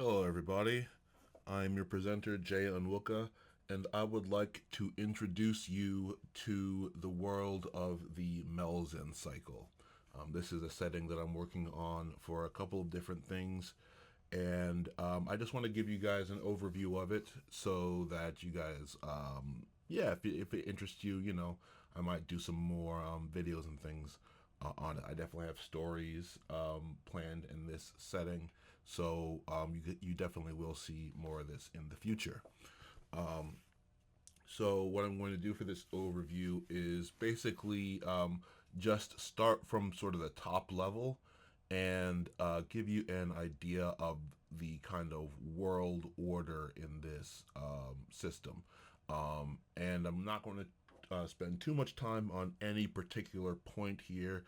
Hello, everybody. I'm your presenter, Jay Onwuka, and I would like to introduce you to the world of the Melzan Cycle. This is a setting that I'm working on for a couple of different things, and I just want to give you guys an overview of it so that you guys, yeah, if it interests you, I might do some more videos and things on it. I definitely have stories planned in this setting, so you definitely will see more of this in the future. Um, so what I'm going to do for this overview is basically just start from sort of the top level and give you an idea of the kind of world order in this system. And I'm not going to spend too much time on any particular point here.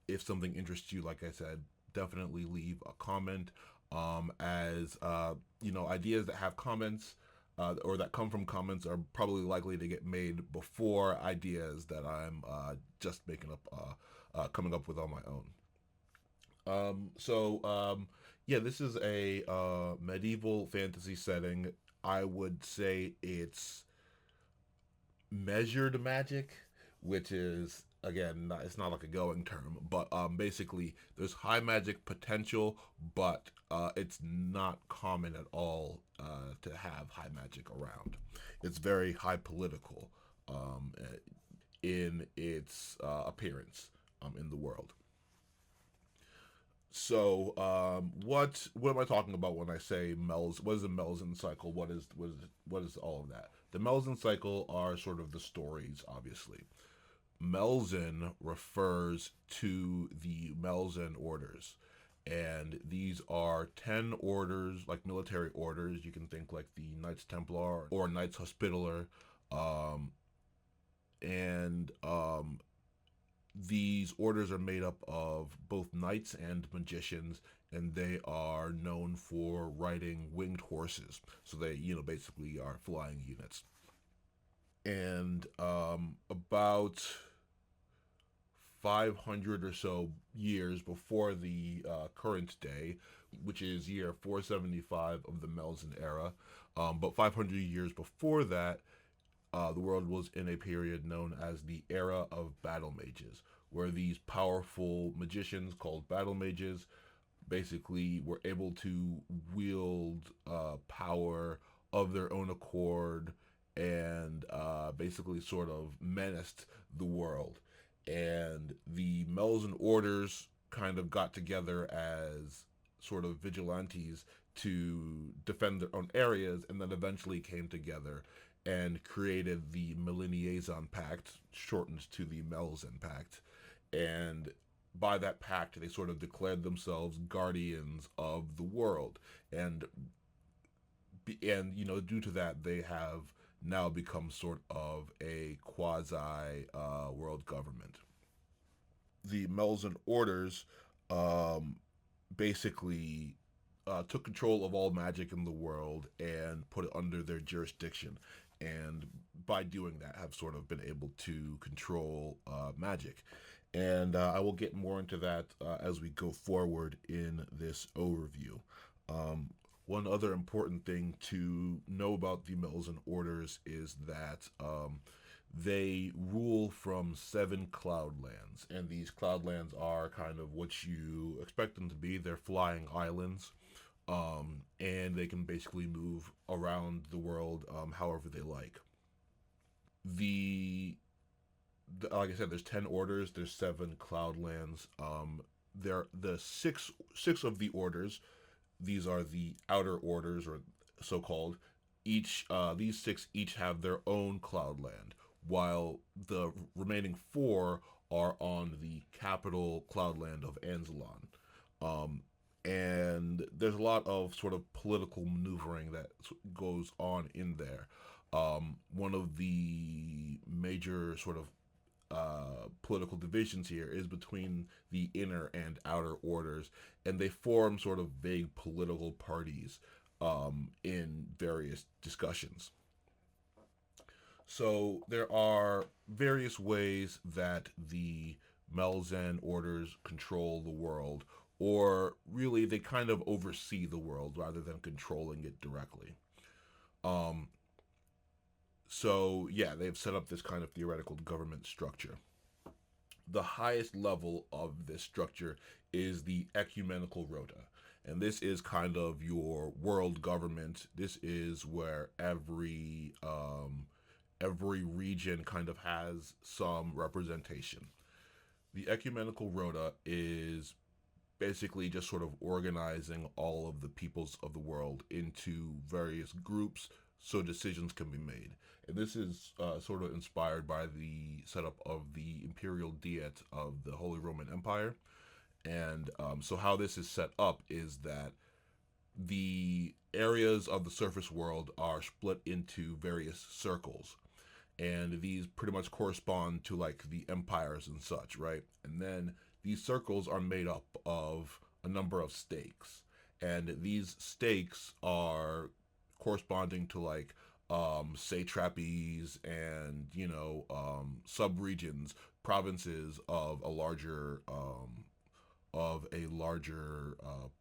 If something interests you, like I said, definitely leave a comment. As ideas that have comments or that come from comments are probably likely to get made before ideas that I'm just making up, coming up with on my own. Yeah, this is a medieval fantasy setting. I would say it's measured magic, which is again, it's not like a going term, but basically there's high magic potential, but it's not common at all to have high magic around. It's very high political in its appearance in the world. So, what am I talking about when I say Mel's? What is the Melzan cycle? What is all of that? The Melzan cycle are sort of the stories, obviously. Melzan refers to the Melzan orders, and these are 10 orders, like military orders. You can think like the Knights Templar or Knights Hospitaller, um, and these orders are made up of both knights and magicians, and they are known for riding winged horses. So they, basically are flying units. And about 500 or so years before the current day, which is year 475 of the Melzan era, but 500 years before that, the world was in a period known as the era of battle mages, where these powerful magicians called battle mages basically were able to wield power of their own accord and basically sort of menaced the world. And the Melzan orders kind of got together as sort of vigilantes to defend their own areas, and then eventually came together and created the Millenniazon Pact, shortened to the Melzan Pact. And by that pact, they sort of declared themselves guardians of the world, and due to that, they have now become sort of a quasi world government. The Melzan orders um, basically took control of all magic in the world and put it under their jurisdiction. And by doing that, have sort of been able to control magic. And I will get more into that as we go forward in this overview. Um, One other important thing to know about the Melzan orders is that they rule from 7 cloudlands, and these cloudlands are kind of what you expect them to be. They're flying islands, and they can basically move around the world however they like. The, like I said, there's 10 orders. There's 7 cloudlands. There the six of the orders. These are the outer orders, or so called. Each These six each have their own cloudland, while the remaining four are on the capital cloudland of Anzalon. Um, and there's a lot of sort of political maneuvering that goes on in there. One of the major sort of political divisions here is between the inner and outer orders, and they form sort of vague political parties in various discussions. So there are various ways that the Melzan orders control the world, or really they kind of oversee the world rather than controlling it directly. Um, so yeah, they've set up this kind of theoretical government structure. The highest level of this structure is the ecumenical rota. And this is kind of your world government. This is where every region kind of has some representation. The ecumenical rota is basically just sort of organizing all of the peoples of the world into various groups so decisions can be made. And this is sort of inspired by the setup of the imperial diet of the Holy Roman Empire. And so, how this is set up is that the areas of the surface world are split into various circles, and these pretty much correspond to like the empires and such, right? And then these circles are made up of a number of stakes, and these stakes are corresponding to like satrapies and sub-regions, provinces of a larger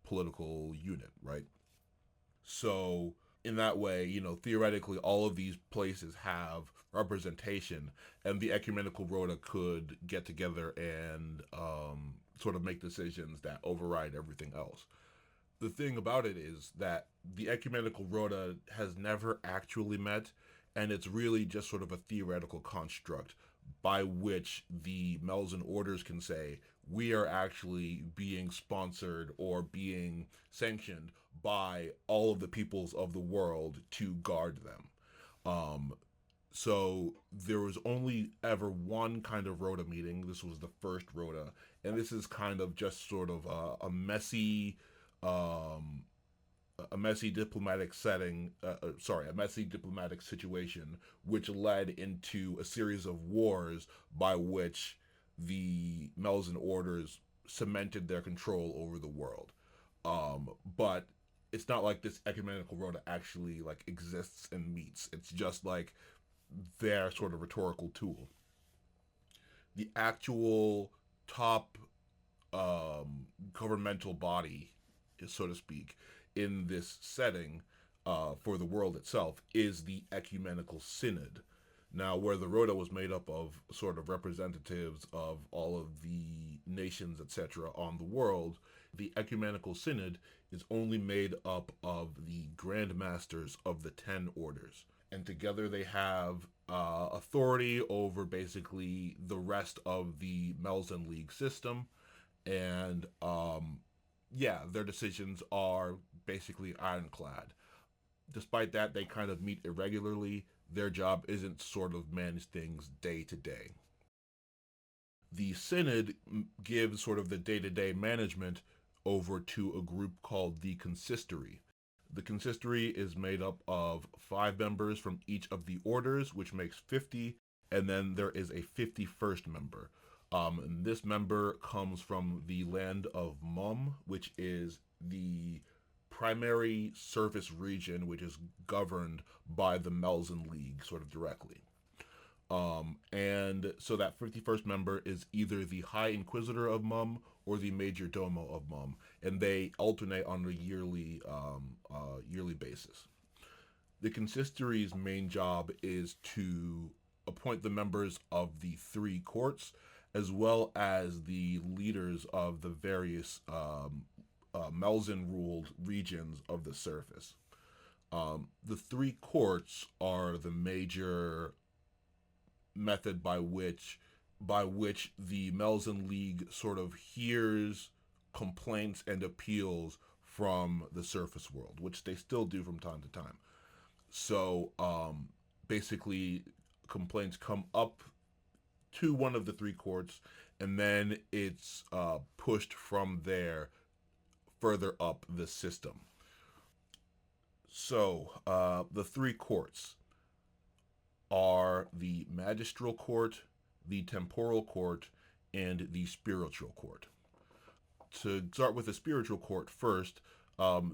political unit, right? So in that way, theoretically, all of these places have representation, and the ecumenical rota could get together and sort of make decisions that override everything else. The thing about it is that the ecumenical rota has never actually met, and it's really just sort of a theoretical construct by which the Melzan orders can say we are actually being sponsored or being sanctioned by all of the peoples of the world to guard them. Um, so there was only ever one kind of rota meeting. This was the first rota, and this is kind of just sort of um, a messy diplomatic setting. A messy diplomatic situation, which led into a series of wars by which the Melzan orders cemented their control over the world. But it's not like this ecumenical rota actually like exists and meets. It's just like their sort of rhetorical tool. The actual top governmental body, so to speak, in this setting for the world itself is the ecumenical synod. Now, where the rota was made up of sort of representatives of all of the nations, etc., on the world, the ecumenical synod is only made up of the grand masters of the 10 orders. And together they have authority over basically the rest of the Melzan League system. And yeah, their decisions are basically ironclad. Despite that, they kind of meet irregularly. Their job isn't sort of manage things day to day. The Synod gives sort of the day to day management over to a group called the Consistory. The Consistory is made up of 5 members from each of the orders, which makes 50, and then there is a 51st member. And this member comes from the land of Mum, which is the primary surface region, which is governed by the Melzan League, sort of directly. And so that 51st member is either the High Inquisitor of Mum or the Major Domo of Mum, and they alternate on a yearly basis. The consistory's main job is to appoint the members of the 3 courts, as well as the leaders of the various Melzan ruled regions of the surface. The 3 courts are the major method by which the Melzan League sort of hears complaints and appeals from the surface world, which they still do from time to time. So basically, complaints come up to one of the 3 courts, and then it's pushed from there further up the system. So the 3 courts are the magistral court, the temporal court, and the spiritual court. To start with the spiritual court first,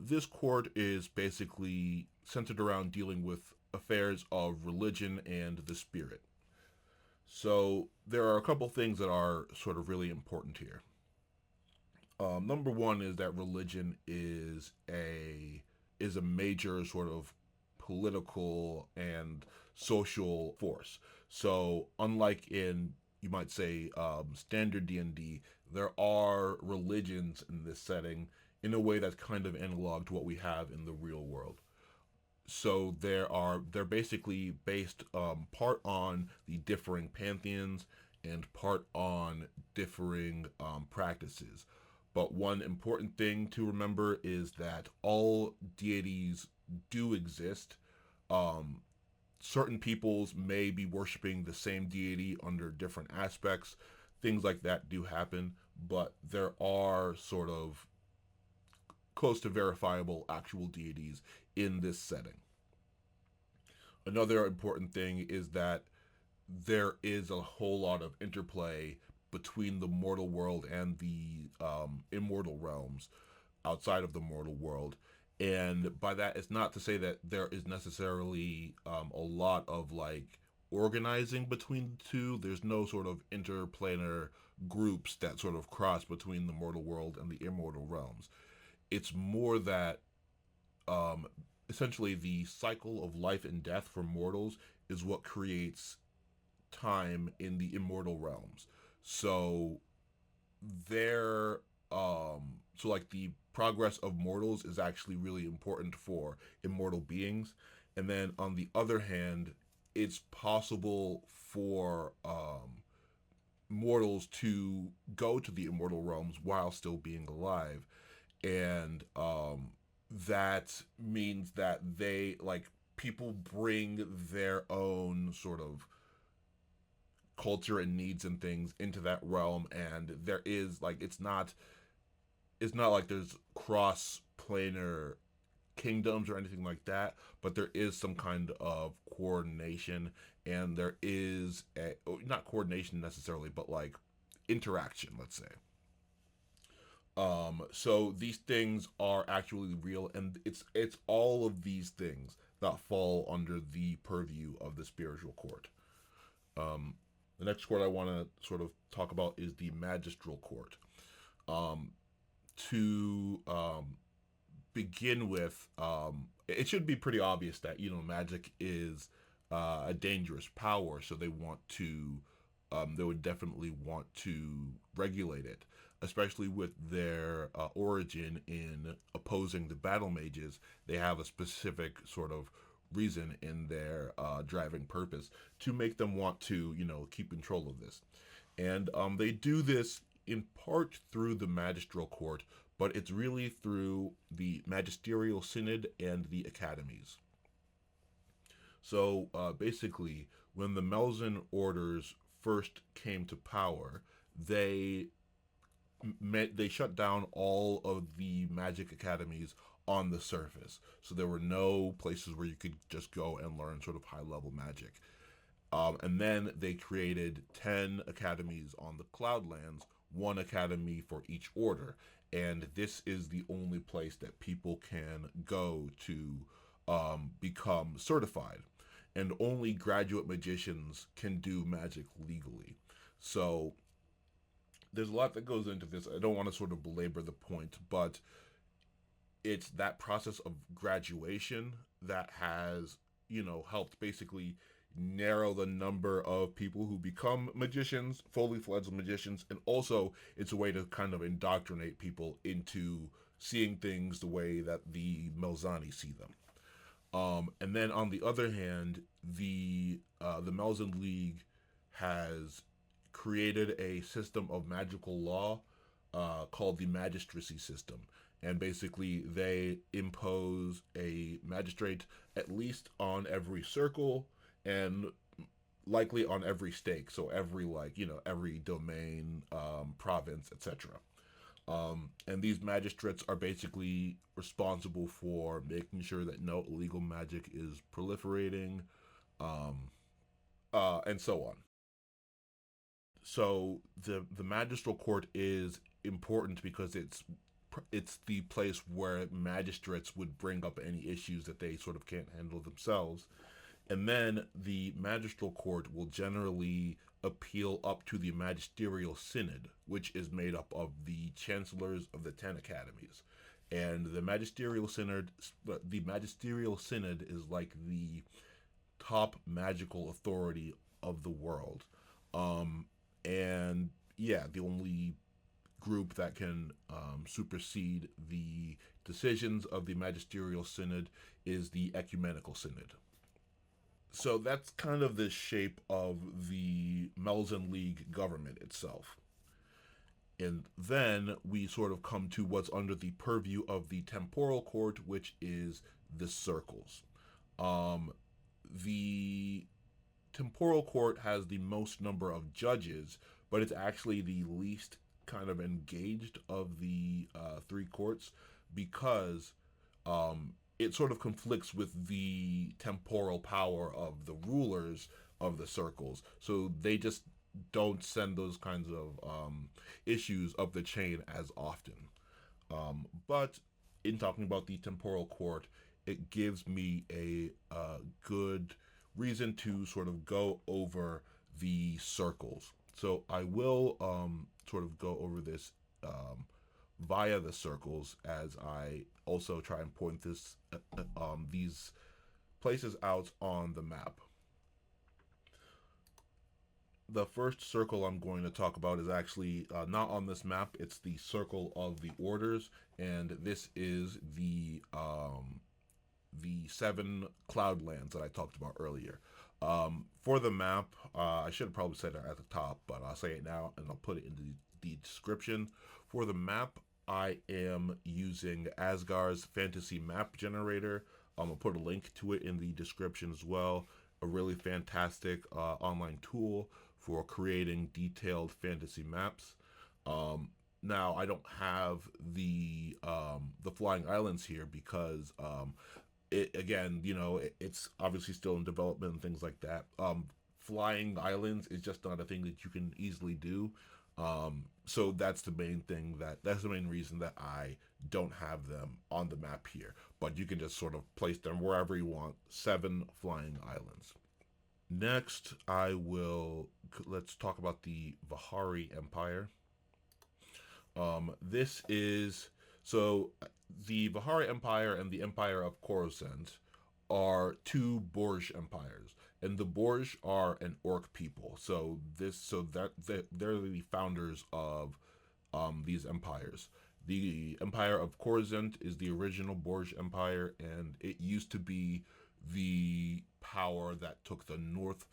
this court is basically centered around dealing with affairs of religion and the spirit. So there are a couple things that are sort of really important here. Number one is that religion is a major sort of political and social force. So unlike in, you might say, standard D&D, there are religions in this setting in a way that's kind of analog to what we have in the real world. So they're basically based, part on the differing pantheons and part on differing practices. But one important thing to remember is that all deities do exist. Um, Certain peoples may be worshiping the same deity under different aspects. Things like that do happen, but there are sort of close to verifiable actual deities in this setting. Another important thing is that there is a whole lot of interplay between the mortal world and the immortal realms outside of the mortal world. And by that, it's not to say that there is necessarily a lot of like organizing between the two. There's no sort of interplanar groups that sort of cross between the mortal world and the immortal realms. It's more that um, essentially the cycle of life and death for mortals is what creates time in the immortal realms. So their so like the progress of mortals is actually really important for immortal beings. And then on the other hand, it's possible for mortals to go to the immortal realms while still being alive. And that means that they like people bring their own sort of culture and needs and things into that realm, and there is like it's not like there's cross planar kingdoms or anything like that, but there is some kind of coordination, and there is a not coordination necessarily, but like interaction, let's say. So these things are actually real, and it's all of these things that fall under the purview of the spiritual court. Um, the next court I want to sort of talk about is the magistral court. Um, to begin with, it should be pretty obvious that magic is a dangerous power, so they would definitely want to regulate it, especially with their origin in opposing the battle mages. They have a specific sort of reason in their driving purpose to make them want to, keep control of this. And they do this in part through the magistral court, but it's really through the magisterial synod and the academies. So basically, when the Melzan orders first came to power, they they shut down all of the magic academies on the surface. So there were no places where you could just go and learn sort of high level magic. And then they created 10 academies on the Cloudlands, one academy for each order. And this is the only place that people can go to become certified. And only graduate magicians can do magic legally. So there's a lot that goes into this. I don't want to sort of belabor the point, but it's that process of graduation that has, helped basically narrow the number of people who become magicians, fully fledged magicians, and also it's a way to kind of indoctrinate people into seeing things the way that the Melzani see them. And then on the other hand, the Melzan League has created a system of magical law called the magistracy system. And basically, they impose a magistrate at least on every circle and likely on every stake. So every every domain, province, etc. And these magistrates are basically responsible for making sure that no illegal magic is proliferating, um, and so on. So the magistral court is important because it's the place where magistrates would bring up any issues that they sort of can't handle themselves, And then the magistral court will generally appeal up to the magisterial synod, which is made up of the chancellors of the 10 academies. And the magisterial synod is like the top magical authority of the world. And yeah, the only group that can supersede the decisions of the magisterial synod is the ecumenical synod. So that's kind of the shape of the Melzan League government itself. And then we sort of come to what's under the purview of the temporal court, which is the circles. Um, the temporal court has the most number of judges, but it's actually the least kind of engaged of the three courts because it sort of conflicts with the temporal power of the rulers of the circles. So they just don't send those kinds of issues up the chain as often. But in talking about the temporal court, it gives me a good reason to sort of go over the circles. So I will sort of go over this via the circles as I also try and point these places out on the map. The first circle I'm going to talk about is actually not on this map. It's the circle of the orders, and this is the seven cloudlands that I talked about earlier. For the map, I should have probably said it at the top, but I'll say it now and I'll put it in the description. For the map, I am using Asgar's fantasy map generator. I'm gonna put a link to it in the description as well. A really fantastic online tool for creating detailed fantasy maps. Now I don't have the flying islands here because it again, it's obviously still in development and things like that. Flying islands is just not a thing that you can easily do. So that's the main reason that I don't have them on the map here. But you can just sort of place them wherever you want. 7 flying islands. Next, let's talk about the Vihari Empire. This is so the Vihari Empire and the Empire of Coruscant are two Borg empires, and the Borg are an orc people. They're the founders of these empires. The Empire of Coruscant is the original Borg Empire, and it used to be the power that took the north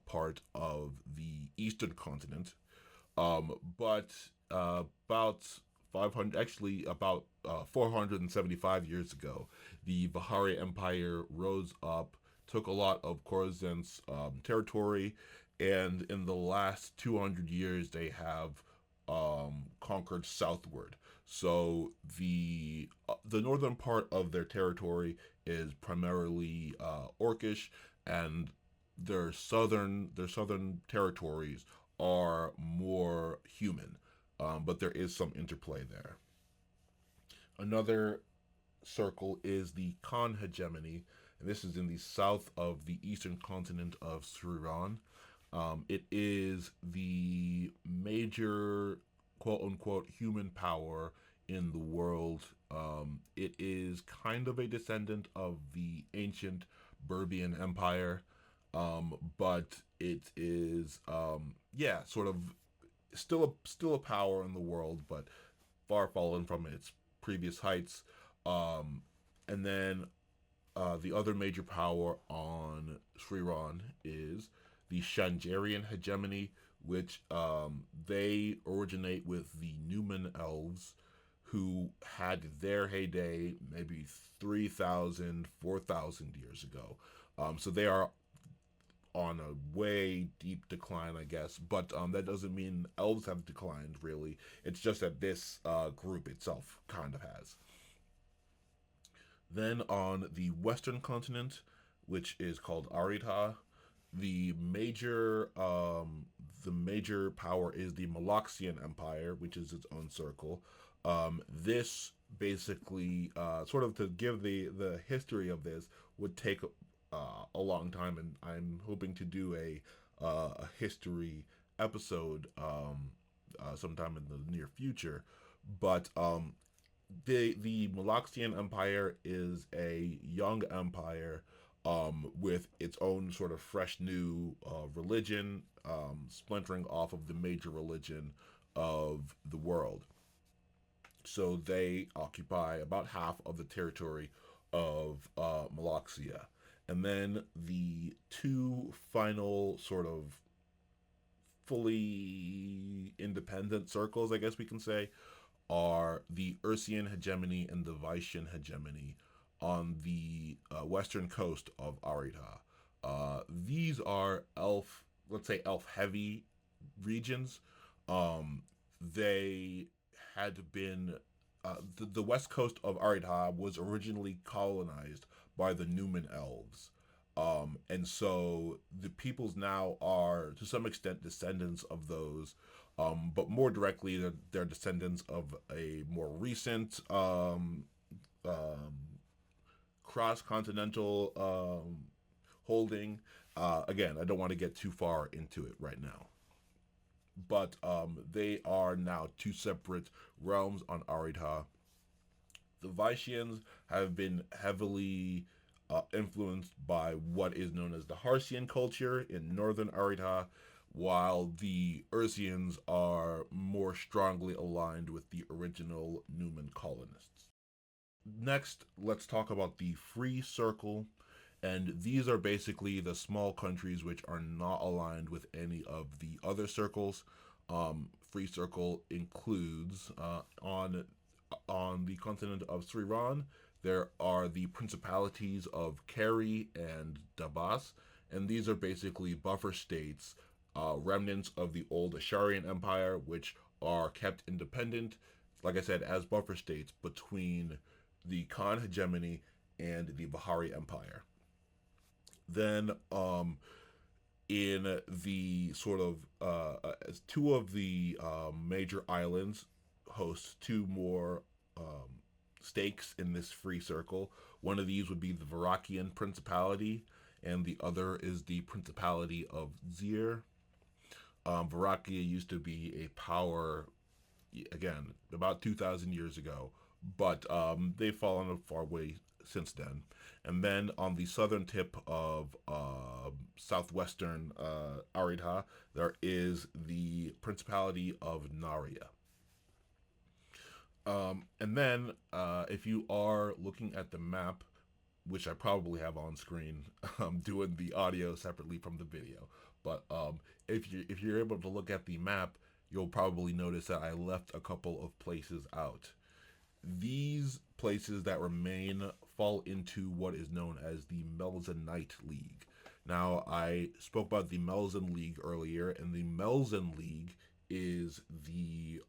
part of the eastern continent. But about 500, actually about 475 years ago, the Vihari Empire rose up, took a lot of Coruscant's territory, and in the last 200 years, they have conquered southward. So the northern part of their territory is primarily Orcish, and their southern territories are more human, but there is some interplay there. Another circle is the Khan hegemony, and this is in the south of the eastern continent of Suran. It is the major quote unquote human power in the world. It is kind of a descendant of the ancient Berbian Empire, but it is yeah, sort of still a power in the world, but far fallen from its previous heights. And then the other major power on Sriran is the Shanjarian hegemony, which they originate with the Newman elves, who had their heyday maybe 3,000, 4,000 years ago. So they are on a way deep decline, I guess. But that doesn't mean elves have declined, really. It's just that this group itself kind of has. Then on the western continent, which is called Arita, the major power is the Malaxian Empire, which is its own circle. This basically, sort of to give the history of this, would take a long time, and I'm hoping to do a history episode sometime in the near future. But the Malaxian Empire is a young empire with its own sort of fresh new religion, splintering off of the major religion of the world. So they occupy about half of the territory of Malaxia. And then the two final sort of fully independent circles, I guess we can say, are the Ursian hegemony and the Vaishian hegemony on the western coast of Arita. These are let's say elf heavy regions. They had been the west coast of Arita was originally colonized by the Numan elves. And so the peoples now are to some extent descendants of those, but more directly they're descendants of a more recent cross-continental holding. Again, I don't want to get too far into it right now, but they are now two separate realms on Arita. The Vaishians have been heavily influenced by what is known as the Harsian culture in northern Arita, while the Ursians are more strongly aligned with the original Numan colonists. Next, let's talk about the Free Circle, and these are basically the small countries which are not aligned with any of the other circles. Free Circle includes on the continent of Sriran, there are the principalities of Keri and Dabas, and these are basically buffer states, remnants of the old Asharian Empire, which are kept independent, like I said, as buffer states between the Khan hegemony and the Bahari Empire. Then, in the sort of two of the major islands host two more stakes in this free circle. One of these would be the Varakian Principality, and the other is the Principality of Zir. Varakia used to be a power, again, about 2,000 years ago, but they've fallen far away since then. And then on the southern tip of southwestern Arita, there is the Principality of Naria. And then, if you are looking at the map, which I probably have on screen, I'm doing the audio separately from the video. But if you're able to look at the map, you'll probably notice that I left a couple of places out. These places that remain fall into what is known as the Melzanite League. Now, I spoke about the Melzan League earlier, and the Melzan League is the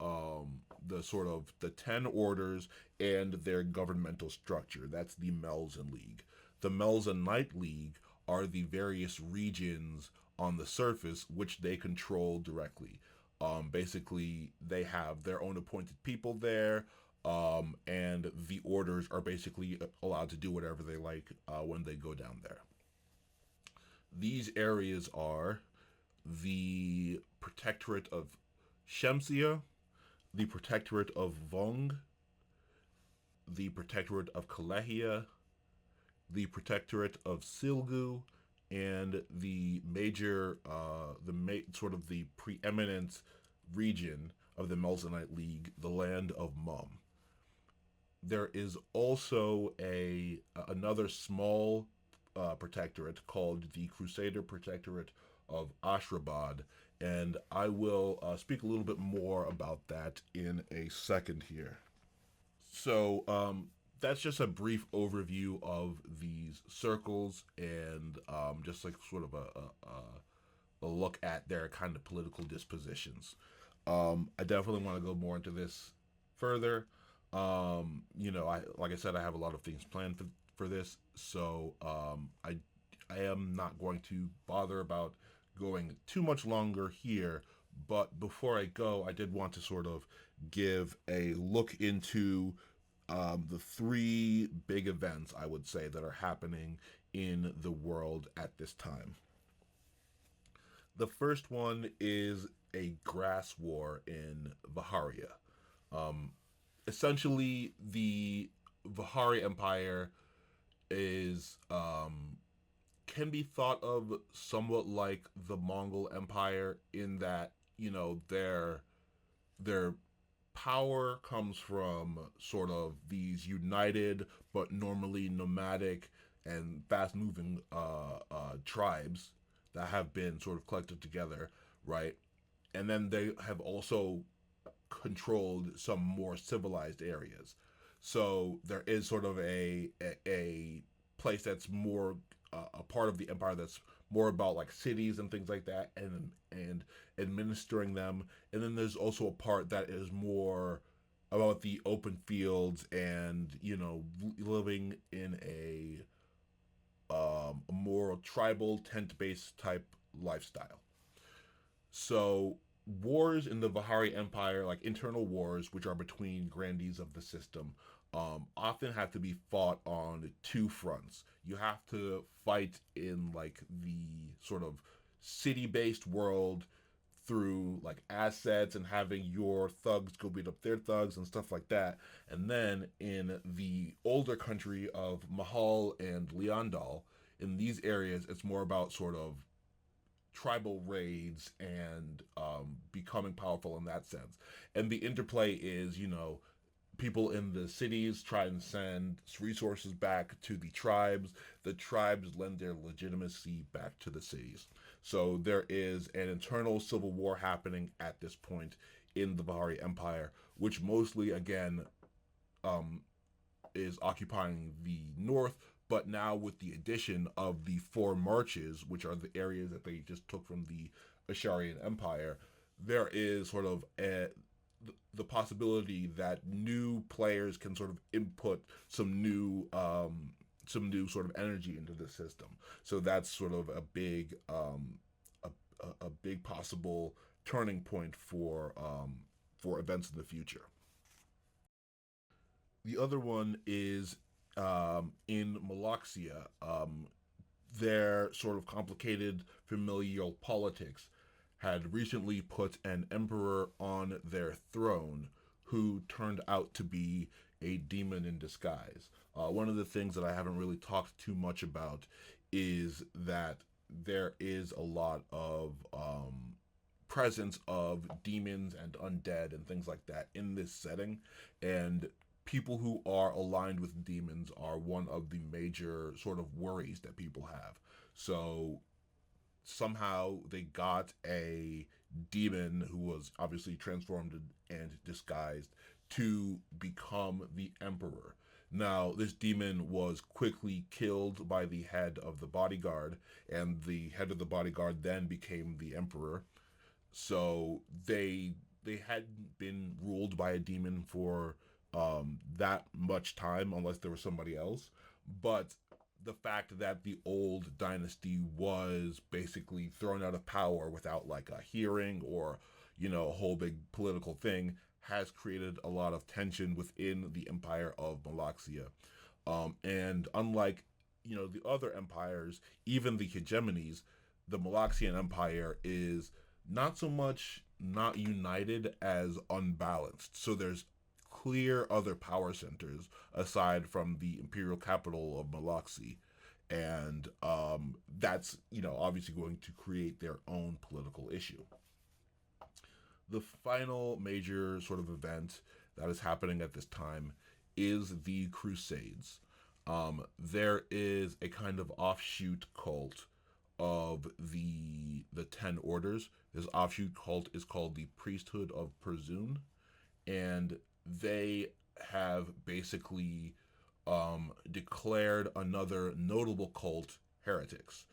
sort of the 10 orders and their governmental structure. That's the Melzan League. The Melzanite League are the various regions on the surface which they control directly. Basically, they have their own appointed people there, and the orders are basically allowed to do whatever they like when they go down there. These areas are the Protectorate of Shemsia, the Protectorate of Vong, the Protectorate of Kalehia, the Protectorate of Silgu, and the sort of the preeminent region of the Melzanite League, the land of Mum. There is also another small protectorate called the Crusader Protectorate of Ashrabad, and I will speak a little bit more about that in a second here. So that's just a brief overview of these circles, and just like sort of a look at their kind of political dispositions. I definitely want to go more into this further. Like I said, I have a lot of things planned for this, so I am not going to bother about going too much longer here. But before I go, I did want to sort of give a look into the three big events, I would say, that are happening in the world at this time. The first one is a grass war in Vaharia. Um, Essentially, the Vahari Empire is can be thought of somewhat like the Mongol Empire in that their power comes from sort of these united but normally nomadic and fast moving tribes that have been sort of collected together, right? And then they have also controlled some more civilized areas. So there is sort of a place that's more a part of the empire that's more about like cities and things like that, and administering them. And then there's also a part that is more about the open fields and living in a more tribal tent based type lifestyle. So wars in the Vahari Empire, like internal wars, which are between grandees of the system, often have to be fought on two fronts. You have to fight in like the sort of city-based world through like assets and having your thugs go beat up their thugs and stuff like that. And then in the older country of Mahal and Leondal, in these areas, it's more about sort of tribal raids and becoming powerful in that sense. And the interplay is, people in the cities try and send resources back to the tribes. The tribes lend their legitimacy back to the cities. So there is an internal civil war happening at this point in the Bahari Empire, which mostly, again, um, is occupying the north, but now with the addition of the four marches, which are the areas that they just took from the Asharian Empire, there is sort of the possibility that new players can sort of input some new sort of energy into the system. So that's sort of a big possible turning point for events in the future. The other one is in Maloxia. Their sort of complicated familial politics had recently put an emperor on their throne who turned out to be a demon in disguise. One of the things that I haven't really talked too much about is that there is a lot of presence of demons and undead and things like that in this setting, and people who are aligned with demons are one of the major sort of worries that people have. So somehow they got a demon who was obviously transformed and disguised to become the emperor. Now, this demon was quickly killed by the head of the bodyguard, and the head of the bodyguard then became the emperor. So they hadn't been ruled by a demon for that much time, unless there was somebody else. But the fact that the old dynasty was basically thrown out of power without like a hearing or a whole big political thing has created a lot of tension within the empire of Malaxia. And unlike the other empires, even the hegemonies, the Malaxian Empire is not so much not united as unbalanced. So there's clear other power centers aside from the imperial capital of Malaxi, and that's obviously going to create their own political issue. The final major sort of event that is happening at this time is the Crusades. There is a kind of offshoot cult of the Ten Orders. This offshoot cult is called the Priesthood of Perzoon, and they have basically declared another notable cult heretics.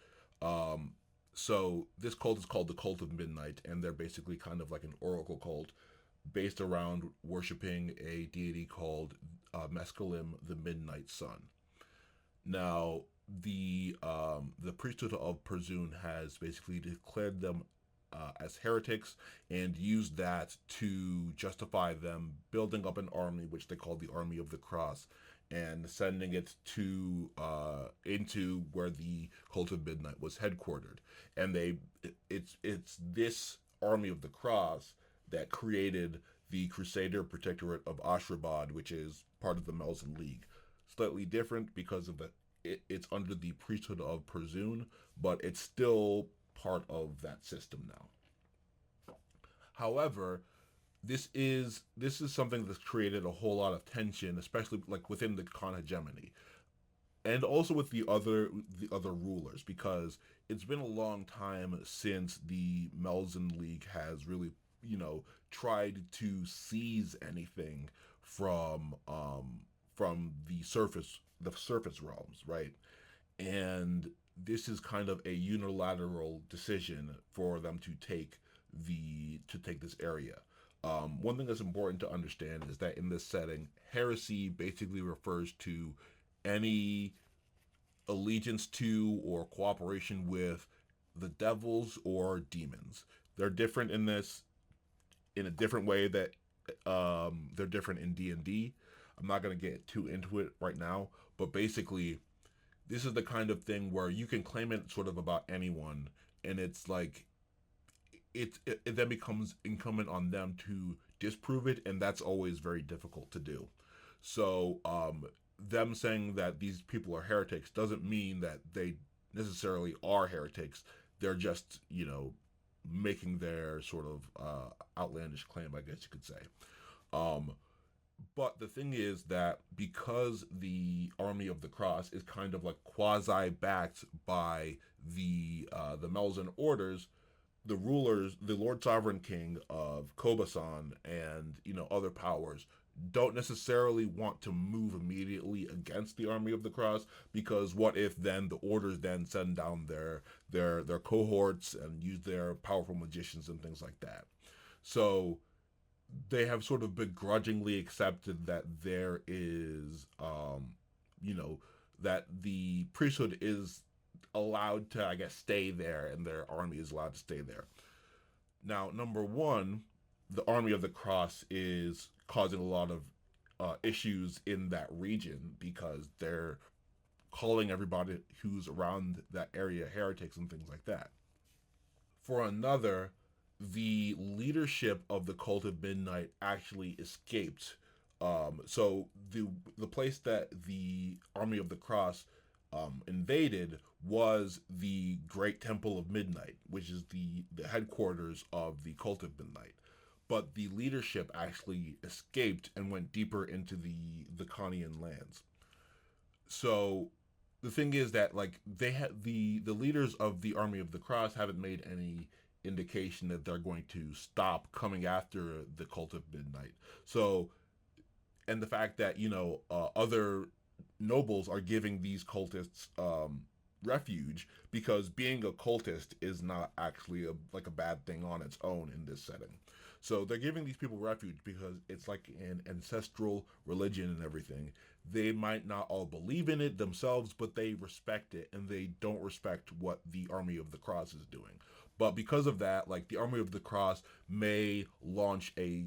So this cult is called the Cult of Midnight, and they're basically kind of like an oracle cult based around worshiping a deity called Mescalim, the Midnight Sun. Now, the priesthood of Perzoon has basically declared them as heretics and used that to justify them building up an army, which they call the Army of the Cross, and sending it to into where the Cult of Midnight was headquartered. And it's this Army of the Cross that created the Crusader Protectorate of Ashrabad, which is part of the Melzan League. Slightly different because of it's under the priesthood of Persoon, but it's still part of that system now. However, this is something that's created a whole lot of tension, especially like within the Khan hegemony, and also with the other rulers, because it's been a long time since the Melzan League has really tried to seize anything from the surface realms, right? And this is kind of a unilateral decision for them to take this area. One thing that's important to understand is that in this setting, heresy basically refers to any allegiance to or cooperation with the devils or demons. They're different in this in a different way that they're different in D&D. I'm not going to get too into it right now, but basically this is the kind of thing where you can claim it sort of about anyone, and it's like it then becomes incumbent on them to disprove it, and that's always very difficult to do. So them saying that these people are heretics doesn't mean that they necessarily are heretics. They're just making their sort of outlandish claim, I guess you could say. Um, but the thing is that because the Army of the Cross is kind of like quasi backed by the Melzan orders, the rulers, the Lord Sovereign King of Kobasan and other powers don't necessarily want to move immediately against the Army of the Cross, because what if then the orders then send down their cohorts and use their powerful magicians and things like that. So they have sort of begrudgingly accepted that there is that the priesthood is allowed to, I guess, stay there, and their army is allowed to stay there. Now, number one, the Army of the Cross is causing a lot of issues in that region because they're calling everybody who's around that area heretics and things like that. For another, the leadership of the Cult of Midnight actually escaped. So the place that the Army of the Cross invaded was the Great Temple of Midnight, which is the headquarters of the Cult of Midnight. But the leadership actually escaped and went deeper into the Khanian lands. So the thing is that like they had the leaders of the Army of the Cross haven't made any indication that they're going to stop coming after the Cult of Midnight. So, and the fact that other nobles are giving these cultists refuge, because being a cultist is not actually like a bad thing on its own in this setting. So they're giving these people refuge because it's like an ancestral religion and everything. They might not all believe in it themselves, but they respect it, and they don't respect what the Army of the Cross is doing. But because of that, like the Army of the Cross may launch a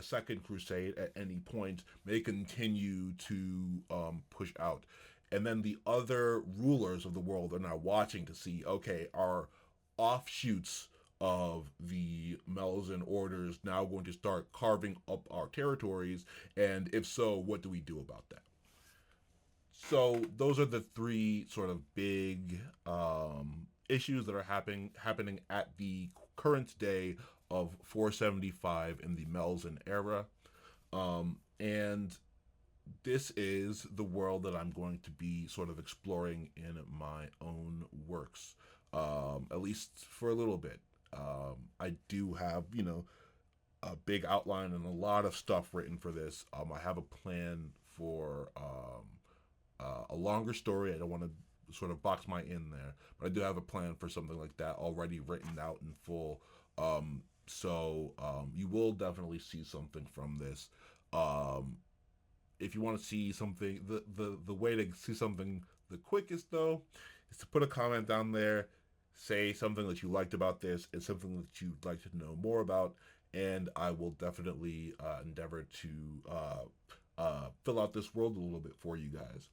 second crusade at any point, may continue to push out. And then the other rulers of the world are now watching to see, okay, are offshoots of the Melzan orders now going to start carving up our territories? And if so, what do we do about that? So those are the three sort of big issues that are happening at the current day of 475 in the Melzan era. And this is the world that I'm going to be sort of exploring in my own works, at least for a little bit. I do have, a big outline and a lot of stuff written for this. I have a plan for a longer story. I don't want to sort of box my in there, but I do have a plan for something like that already written out in full. So you will definitely see something from this. If you want to see something, the way to see something the quickest though is to put a comment down there, say something that you liked about this and something that you'd like to know more about, and I will definitely endeavor to fill out this world a little bit for you guys.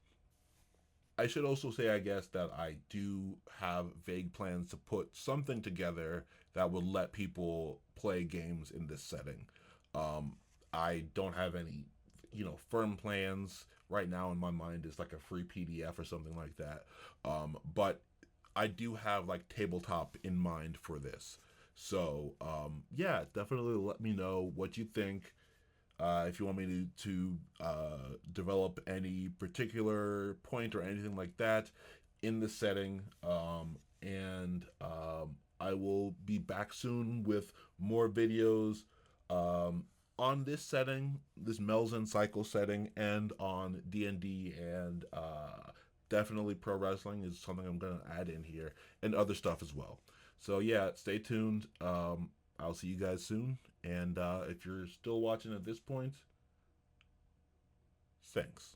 I should also say, I guess, that I do have vague plans to put something together that would let people play games in this setting. Um, I don't have any, firm plans right now in my mind. It's like a free PDF or something like that. But I do have like tabletop in mind for this. So yeah, definitely let me know what you think. If you want me to develop any particular point or anything like that in the setting, and I will be back soon with more videos on this setting, this Melzan Cycle setting, and on D&D and definitely pro wrestling is something I'm gonna add in here, and other stuff as well. So yeah, stay tuned. I'll see you guys soon. And if you're still watching at this point, thanks.